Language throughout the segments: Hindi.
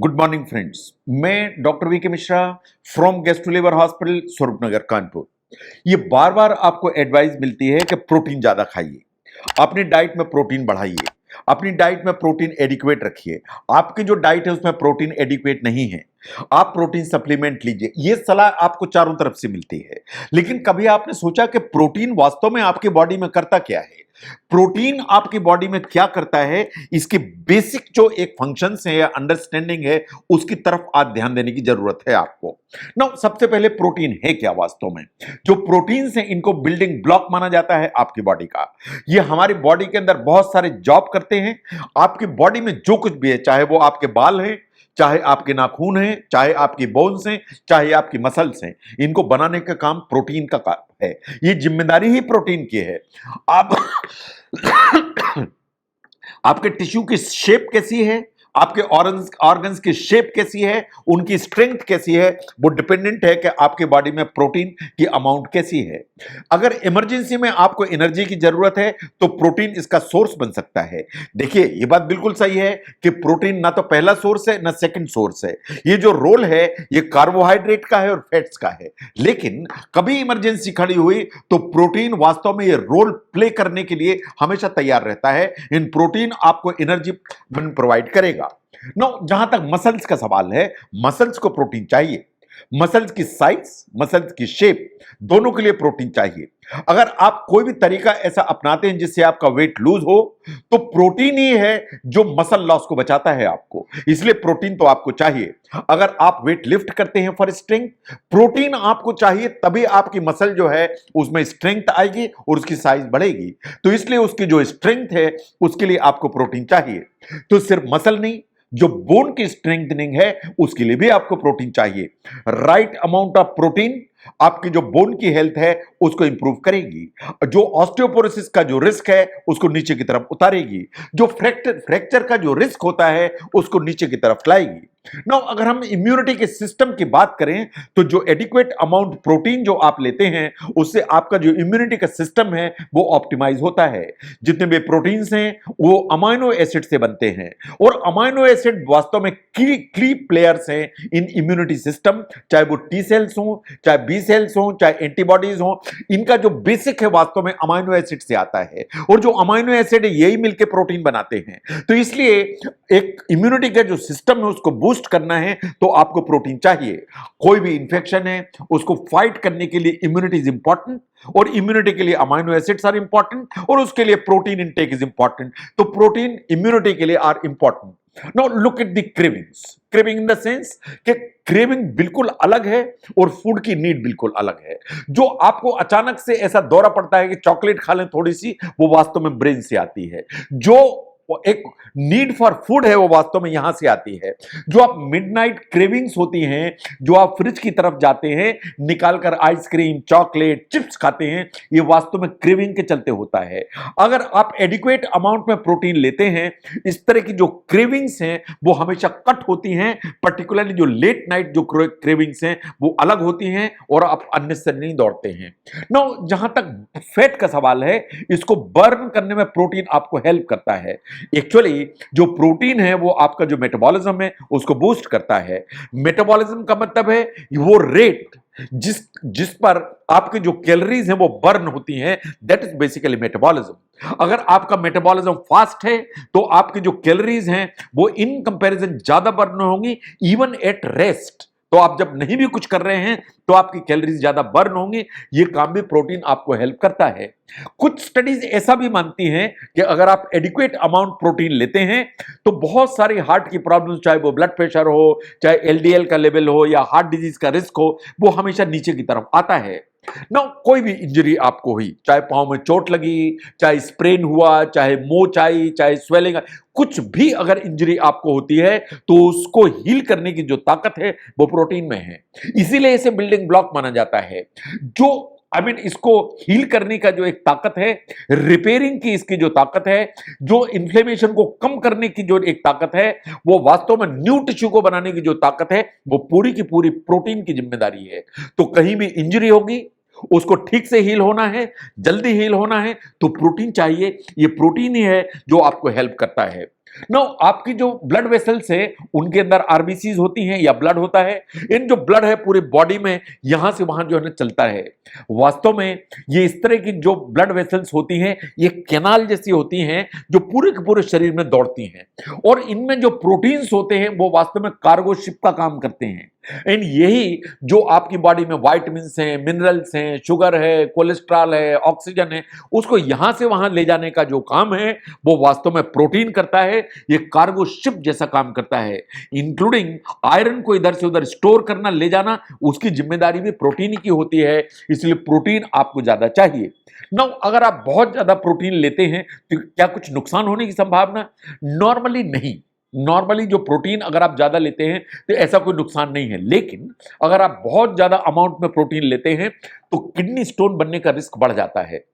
Good morning friends. मैं doctor V K Mishra from gastro hospital Swaroopnagar Kanpur. ये बार बार आपको एडवाइस मिलती है कि प्रोटीन ज्यादा खाइए, अपनी डाइट में प्रोटीन बढ़ाइए, अपनी डाइट में प्रोटीन एडिक्वेट रखिए। आपकी जो डाइट है उसमें प्रोटीन एडिक्वेट नहीं है, आप प्रोटीन सप्लीमेंट लीजिए। ये सलाह आपको चारों तरफ से मिलती है, लेकिन कभी आपने सोचा कि प्रोटीन वास्तव में आपकी बॉडी में करता क्या है? प्रोटीन आपकी बॉडी में क्या करता है, इसके बेसिक जो एक फंक्शंस है या अंडरस्टैंडिंग है, उसकी तरफ आज ध्यान देने की जरूरत है आपको। ना सबसे पहले प्रोटीन है क्या वास्तव में? जो प्रोटीन्स हैं इनको बिल्डिंग ब्लॉक माना जाता है आपकी बॉडी का। ये हमारी बॉडी के अंदर बहुत सारे जॉब करते हैं। आपकी बॉडी में जो कुछ भी है, चाहे वो आपके बाल हैं, चाहे आपके नाखून हैं, चाहे आपकी बोन्स हैं, चाहे आपकी मसल्स हैं, इनको बनाने का काम प्रोटीन का काम है। ये जिम्मेदारी ही प्रोटीन की है। आप आपके टिश्यू की शेप कैसी है, आपके ऑर्गन्स की शेप कैसी है, उनकी स्ट्रेंथ कैसी है, वो डिपेंडेंट है कि आपके बॉडी में प्रोटीन की अमाउंट कैसी है। अगर इमरजेंसी में आपको एनर्जी की जरूरत है तो प्रोटीन इसका सोर्स बन सकता है। देखिए, ये बात बिल्कुल सही है कि प्रोटीन ना तो पहला सोर्स है ना सेकंड सोर्स है। ये जो रोल है ये कार्बोहाइड्रेट का है और फैट्स का है। लेकिन कभी इमरजेंसी खड़ी हुई तो प्रोटीन वास्तव में ये रोल प्ले करने के लिए हमेशा तैयार रहता है। इन प्रोटीन आपको एनर्जी प्रोवाइड करेगा। नो, जहां तक मसल्स का सवाल है, मसल्स को प्रोटीन चाहिए। मसल्स की साइज, मसल्स की शेप, दोनों के लिए प्रोटीन चाहिए। अगर आप कोई भी तरीका ऐसा अपनाते हैं जिससे आपका वेट लूज हो, तो प्रोटीन ही है जो मसल लॉस को बचाता है आपको। इसलिए प्रोटीन तो आपको चाहिए। अगर आप वेट लिफ्ट करते हैं फॉर स्ट्रेंथ, प्रोटीन आपको चाहिए, तभी आपकी मसल जो है उसमें स्ट्रेंथ आएगी और उसकी साइज बढ़ेगी। तो इसलिए उसकी जो स्ट्रेंथ है उसके लिए आपको प्रोटीन चाहिए। तो सिर्फ मसल नहीं, जो बोन की स्ट्रेंथनिंग है उसके लिए भी आपको प्रोटीन चाहिए। राइट अमाउंट ऑफ प्रोटीन आपकी जो बोन की हेल्थ है उसको इंप्रूव करेगी, जो ऑस्टियोपोरोसिस का जो रिस्क है उसको नीचे की तरफ उतारेगी, जो फ्रैक्चर का जो रिस्क होता है उसको नीचे की तरफ लाएगी। नाउ, अगर हम इम्यूनिटी के सिस्टम की बात करें तो जो एडिक्वेट अमाउंट प्रोटीन जो आप लेते हैं उससे आपका जो इम्यूनिटी का सिस्टम है वो ऑप्टिमाइज होता है। जितने भी प्रोटीन्स हैं वो अमाइनो एसिड से बनते हैं, और अमाइनो एसिड वास्तव में की प्लेयर्स हैं इन इम्यूनिटी सिस्टम। चाहे वो टी सेल्स हो, चाहे बी सेल्स हो, चाहे एंटीबॉडीज हो, इनका जो बेसिक है वास्तव में अमाइनो एसिड से आता है, और जो अमाइनो एसिड है यही मिलकर प्रोटीन बनाते हैं। तो इसलिए एक इम्यूनिटी का जो सिस्टम है उसको बूस्ट करना है तो आपको प्रोटीन चाहिए। कोई भी इंफेक्शन है उसको फाइट करने के लिए इम्यूनिटी इज इंपॉर्टेंट, और इम्यूनिटी के लिए अमाइनो एसिड्स आर इंपॉर्टेंट, और उसके लिए प्रोटीन इनटेक इज इंपॉर्टेंट। तो प्रोटीन इम्यूनिटी के लिए are important. Now look at the cravings. Craving in the sense कि क्रेविंग बिल्कुल अलग है और फूड की नीड बिल्कुल अलग है। जो आपको अचानक से ऐसा दौरा पड़ता है कि चॉकलेट खा लें थोड़ी सी, वो वास्तव में ब्रेन से आती है। जो एक नीड फॉर फूड है वो वास्तव में यहां से आती है। जो आप मिडनाइट क्रेविंग्स होती हैं, जो आप फ्रिज की तरफ जाते हैं, निकालकर आइसक्रीम, चॉकलेट, चिप्स खाते हैं, ये वास्तव में क्रेविंग के चलते होता है। अगर आप एडिक्वेट अमाउंट में प्रोटीन लेते हैं, इस तरह की जो क्रेविंग्स हैं वो हमेशा कट होती हैं। पर्टिकुलरली जो लेट नाइट जो क्रेविंग्स हैं वो अलग होती हैं और आप अननेसेसरी नहीं दौड़ते हैं। नाउ, जहां तक फैट का सवाल है, इसको बर्न करने में प्रोटीन आपको हेल्प करता है। एक्चुअली जो प्रोटीन है वो आपका जो मेटाबॉलिज्म है उसको बूस्ट करता है। मेटाबॉलिज्म का मतलब है वो रेट जिस पर आपके जो कैलोरीज हैं वो बर्न होती हैं, दैट इज बेसिकली मेटाबॉलिज्म। अगर आपका मेटाबॉलिज्म फास्ट है तो आपकी जो कैलोरीज हैं वो इन कंपैरिजन ज्यादा बर्न होंगी, इवन एट रेस्ट। तो आप जब नहीं भी कुछ कर रहे हैं तो आपकी कैलोरीज ज्यादा बर्न होंगी। ये काम भी प्रोटीन आपको हेल्प करता है। कुछ स्टडीज ऐसा भी मानती हैं कि अगर आप एडिक्वेट अमाउंट प्रोटीन लेते हैं तो बहुत सारी हार्ट की प्रॉब्लम्स, चाहे वो ब्लड प्रेशर हो, चाहे एलडीएल का लेवल हो या हार्ट डिजीज का रिस्क हो, वो हमेशा नीचे की तरफ आता है। ना, कोई भी इंजरी आपको हुई, चाहे पांव में चोट लगी, चाहे स्प्रेन हुआ, चाहे मोच आई, चाहे स्वेलिंग, कुछ भी अगर इंजरी आपको होती है तो उसको हील करने की जो ताकत है वो प्रोटीन में है। इसीलिए इसे बिल्डिंग ब्लॉक माना जाता है। जो इसको हील करने का जो एक ताकत है, रिपेयरिंग की इसकी जो ताकत है, जो इन्फ्लेमेशन को कम करने की जो एक ताकत है, वो वास्तव में न्यू टिश्यू को बनाने की जो ताकत है वो पूरी की पूरी प्रोटीन की जिम्मेदारी है। तो कहीं भी इंजरी होगी, उसको ठीक से हील होना है, जल्दी हील होना है, तो प्रोटीन चाहिए। ये प्रोटीन ही है जो आपको हेल्प करता है। नो, आपकी जो ब्लड वेसल्स है उनके अंदर आरबीसीज होती हैं या ब्लड होता है। इन जो ब्लड है पूरी बॉडी में यहां से वहां जो है ना चलता है। वास्तव में ये इस तरह की जो ब्लड वेसल्स होती हैं ये कैनाल जैसी होती हैं जो पूरे के पूरे शरीर में दौड़ती हैं, और इनमें जो प्रोटीन्स होते हैं वो वास्तव में कार्गो शिप का काम करते हैं। एंड यही जो आपकी बॉडी में वाइटमिन्स हैं, मिनरल्स हैं, शुगर है, कोलेस्ट्रॉल है, ऑक्सीजन है, उसको यहां से वहां ले जाने का जो काम है वो वास्तव में प्रोटीन करता है। ये कार्गो शिप जैसा काम करता है। इंक्लूडिंग आयरन को इधर से उधर स्टोर करना, ले जाना, उसकी जिम्मेदारी भी प्रोटीन की होती है। इसलिए प्रोटीन आपको ज्यादा चाहिए। नाउ अगर आप बहुत ज्यादा प्रोटीन लेते हैं तो क्या कुछ नुकसान होने की संभावना? नॉर्मली नहीं। नॉर्मली जो प्रोटीन अगर आप ज्यादा लेते हैं तो ऐसा कोई नुकसान नहीं है, लेकिन अगर आप बहुत ज्यादा अमाउंट में प्रोटीन लेते हैं तो किडनी स्टोन बनने का रिस्क बढ़ जाता है,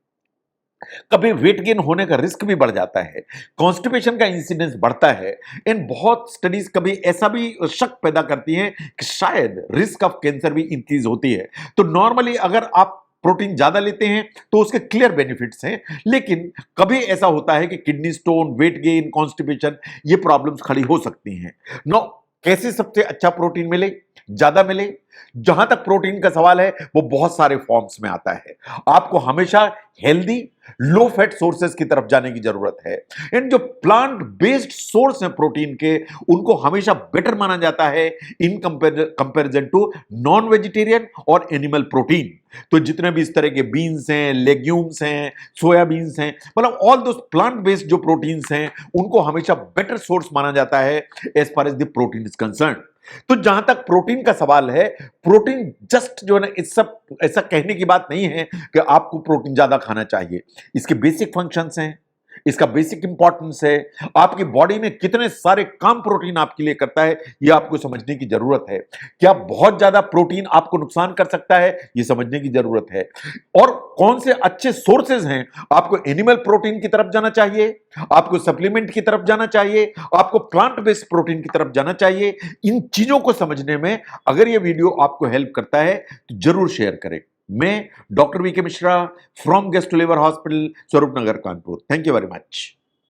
कभी वेट गेन होने का रिस्क भी बढ़ जाता है, कॉन्स्टिपेशन का इंसिडेंस बढ़ता है। इन बहुत स्टडीज कभी ऐसा भी शक पैदा करती हैं कि शायद रिस्क ऑफ कैंसर भी इंक्रीज होती है। तो नॉर्मली अगर आप प्रोटीन ज्यादा लेते हैं तो उसके क्लियर बेनिफिट्स हैं, लेकिन कभी ऐसा होता है कि kidney stone, weight gain, constipation, ये प्रॉब्लम्स खड़ी हो सकती हैं। नो, कैसे सबसे अच्छा प्रोटीन मिले, ज्यादा मिले? जहां तक प्रोटीन का सवाल है वो बहुत सारे फॉर्म्स में आता है। आपको हमेशा हेल्दी लो फैट सोर्सेस की तरफ जाने की जरूरत है। इन जो प्लांट बेस्ड सोर्स हैं प्रोटीन के, उनको हमेशा बेटर माना जाता है in comparison to non vegetarian और एनिमल प्रोटीन। तो जितने भी इस तरह के बीन्स हैं, लेग्यूम्स हैं, सोयाबीन्स हैं, मतलब ऑल दोस प्लांट बेस्ड जो प्रोटीन्स हैं उनको हमेशा बेटर सोर्स माना जाता है as far as the protein is concern. तो जहां तक प्रोटीन का सवाल है, प्रोटीन जस्ट जो है ना, इस सब ऐसा कहने की बात नहीं है कि आपको प्रोटीन ज्यादा खाना चाहिए। इसके बेसिक फंक्शंस हैं, इसका बेसिक इंपॉर्टेंस है, आपकी बॉडी में कितने सारे काम प्रोटीन आपके लिए करता है यह आपको समझने की जरूरत है। क्या बहुत ज्यादा प्रोटीन आपको नुकसान कर सकता है, यह समझने की जरूरत है। और कौन से अच्छे सोर्सेज हैं, आपको एनिमल प्रोटीन की तरफ जाना चाहिए, आपको सप्लीमेंट की तरफ जाना चाहिए, आपको प्लांट बेस्ड प्रोटीन की तरफ जाना चाहिए। इन चीजों को समझने में अगर यह वीडियो आपको हेल्प करता है तो जरूर शेयर करें। मैं doctor V K Mishra from Guest Liver Hospital, Swaroop Nagar, Kanpur. Thank you very much.